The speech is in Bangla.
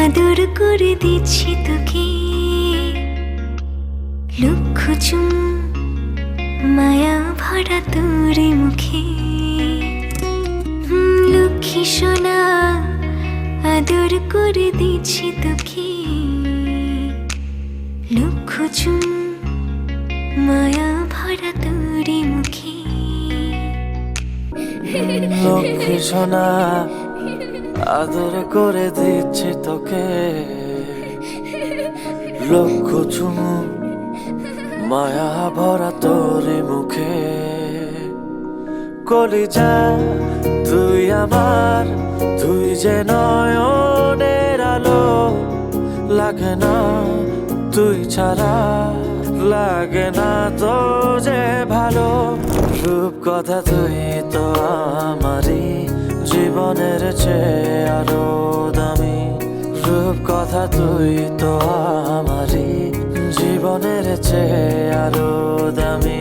আদর করে দিচ্ছি তোকে লক্ষ চুম মায়া ভরা তোর মুখে। লক্ষ্মী সোনা আদর করে দিচ্ছি তোকে লক্ষ চুম মায়া ভরা তোর মুখে। লক্ষ্মী সোনা আদর করে দিচ্ছি তোকে লক্ষ চুমু মায়া ভরা তোর মুখে। কলিজা তুই আমার, তুই যে নয়নের আলো, লাগে না তুই ছাড়া, লাগে না তো যে ভালো। রূপ কথা তুই তো আমারই জীবনের চেয়ে আরো দামি। রূপ কথা তুই তো আমারই জীবনের চেয়ে আরো দামি।